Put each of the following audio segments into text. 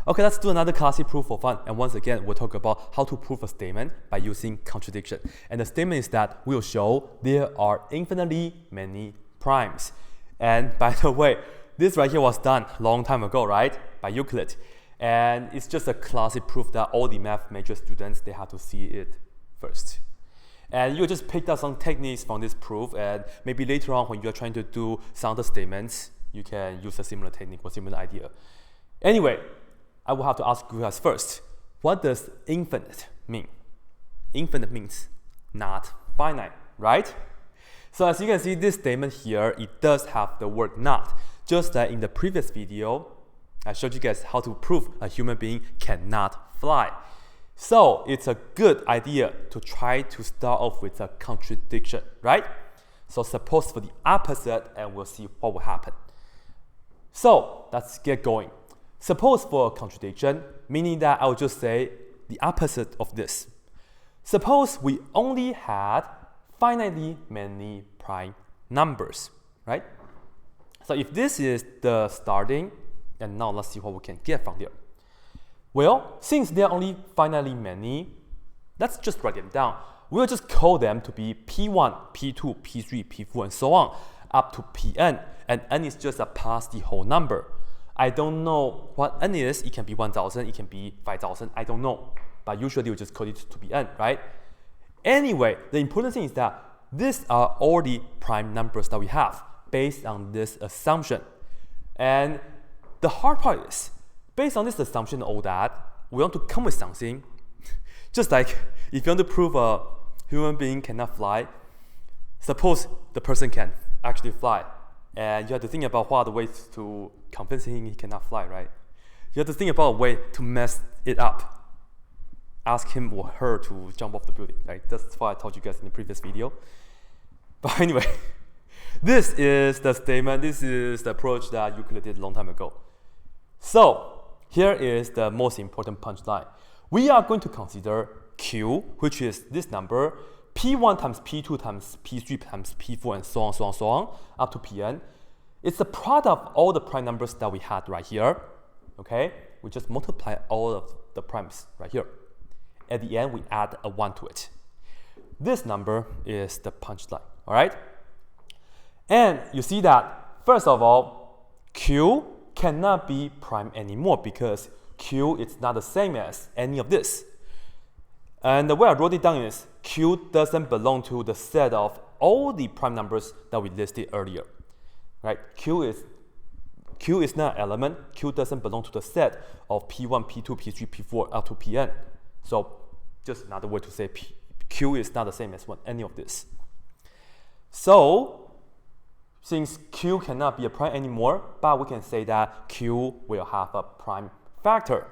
Okay, let's do another classic proof for fun. And once again, we'll talk about how to prove a statement by using contradiction. And the statement is that we'll show there are infinitely many primes. And by the way, this right here was done a long time ago, right? By Euclid. And it's just a classic proof that all the math major students, they have to see it first. And you just picked up some techniques from this proof, and maybe later on when you're trying to do some other statements, you can use a similar technique or similar idea. Anyway, I will have to ask you guys first, what does infinite mean? Infinite means not finite, right? So as you can see, this statement here, it does have the word not. Just like in the previous video, I showed you guys how to prove a human being cannot fly. So it's a good idea to try to start off with a contradiction, right? So suppose for the opposite, and we'll see what will happen. So let's get going. Suppose for a contradiction, meaning that I will just say the opposite of this. Suppose we only had finitely many prime numbers, right? So if this is the starting, and now let's see what we can get from there. Well, since there are only finitely many, let's just write them down. We'll just call them to be P1, P2, P3, P4, and so on, up to Pn, and n is just a past the whole number. I don't know what n is. It can be 1,000, it can be 5,000, I don't know. But usually we just call it to be n, right? Anyway, the important thing is that these are all the prime numbers that we have based on this assumption. And the hard part is, based on this assumption and all that, we want to come with something. Just like if you want to prove a human being cannot fly, suppose the person can actually fly. And you have to think about what are the ways to convince him he cannot fly, right? You have to think about a way to mess it up. Ask him or her to jump off the building, right? That's what I told you guys in the previous video. But anyway, this is the statement, this is the approach that Euclid did a long time ago. So here is the most important punchline. We are going to consider Q, which is this number, P1 times P2 times P3 times P4 and so on, so on, so on, up to Pn. It's the product of all the prime numbers that we had right here. Okay, we just multiply all of the primes right here. At the end, we add a 1 to it. This number is the punchline, all right? And you see that, first of all, Q cannot be prime anymore because Q is not the same as any of this. And the way I wrote it down is Q doesn't belong to the set of all the prime numbers that we listed earlier, right? Q is not an element. Q doesn't belong to the set of P1, P2, P3, P4 up to Pn. So just another way to say Q is not the same as any of this. So since Q cannot be a prime anymore, but we can say that Q will have a prime factor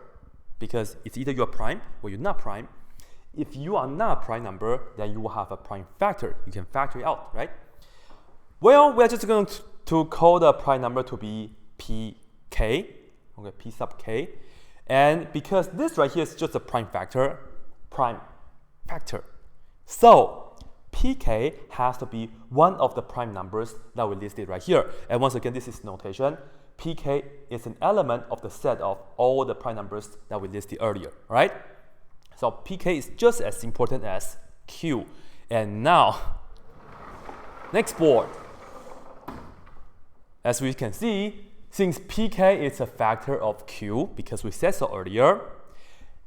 because it's either you're prime or you're not prime. If you are not a prime number, then you will have a prime factor. You can factor it out, right? Well, we're just going to call the prime number to be pk, okay, p sub k. And because this right here is just a prime factor, so pk has to be one of the prime numbers that we listed right here. And once again, this is notation. Pk is an element of the set of all the prime numbers that we listed earlier, right? So pk is just as important as q. And now, next board. As we can see, since pk is a factor of q, because we said so earlier,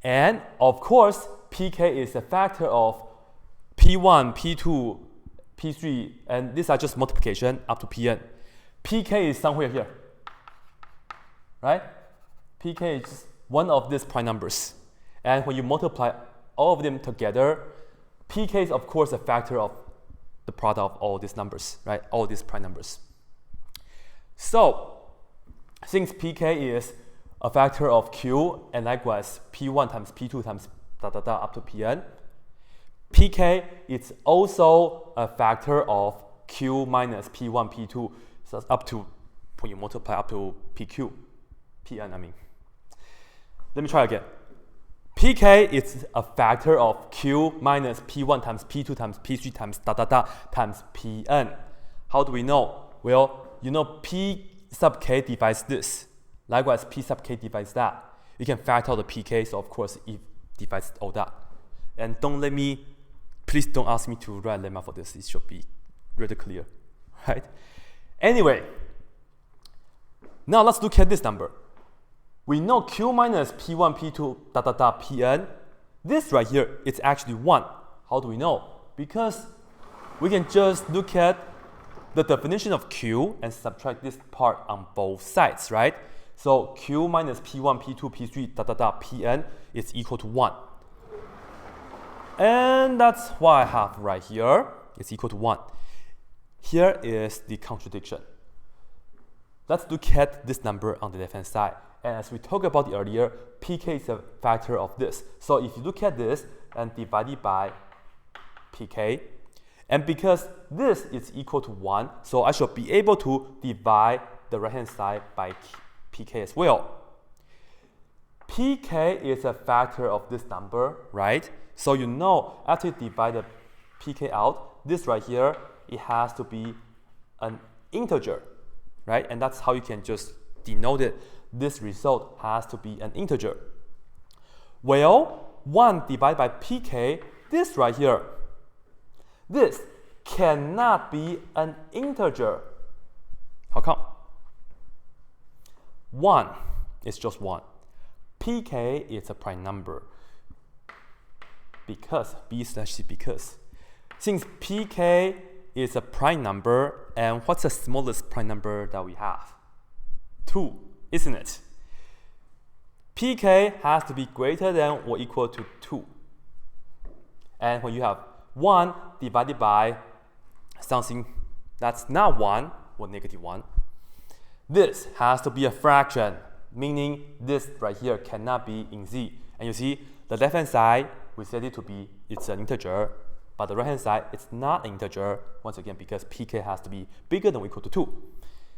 and of course, pk is a factor of p1, p2, p3, and these are just multiplication up to pn. Pk is somewhere here, right? Pk is one of these prime numbers. And when you multiply all of them together, pk is of course a factor of the product of all these numbers, right? All these prime numbers. So, since pk is a factor of q, and likewise p1 times p2 times up to pn, pk is also a factor of q minus p1, p2, so up to, when you multiply up to pn, I mean. Let me try again. pk is a factor of q minus p1 times p2 times p3 times times pn. How do we know? Well, you know p sub k divides this. Likewise, p sub k divides that. you can factor out the pk, so of course it divides all that. And please don't ask me to write lemma for this, it should be really clear, right? Anyway, now let's look at this number. We know q minus p1, p2, pn. This right here, it's actually 1. How do we know? Because we can just look at the definition of q and subtract this part on both sides, right? So q minus p1, p2, p3, pn is equal to 1. And that's what I have right here. It's equal to 1. Here is the contradiction. Let's look at this number on the left-hand side. And as we talked about earlier, pk is a factor of this. So if you look at this and divide it by pk, and because this is equal to 1, so I should be able to divide the right-hand side by pk as well. Pk is a factor of this number, right? So you know, after you divide the pk out, this right here, it has to be an integer, right? And that's how you can just denote it. This result has to be an integer. Well, 1 divided by pk, this right here, this cannot be an integer. How come? 1 is just 1. pk is a prime number. Because, because. Since pk is a prime number, and what's the smallest prime number that we have? 2, isn't it? pk has to be greater than or equal to 2. And when you have 1 divided by something that's not 1 or negative 1, this has to be a fraction, meaning this right here cannot be in z. And you see, the left-hand side, we set it to be, it's an integer, but the right-hand side, it's not an integer, once again, because pk has to be bigger than or equal to 2.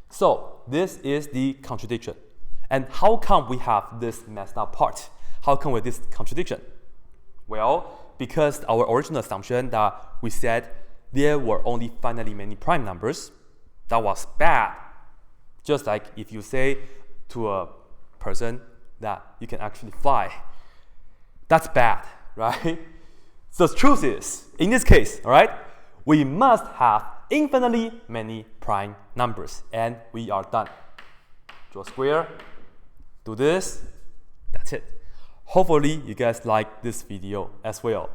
So this is the contradiction. And how come we have this messed up part? How come with this contradiction? Well, because our original assumption that we said there were only finitely many prime numbers, that was bad. Just like if you say to a person that you can actually fly, that's bad, right? So the truth is, in this case, all right, we must have infinitely many prime numbers, and we are done. Draw a square, do this, that's it. Hopefully you guys like this video as well.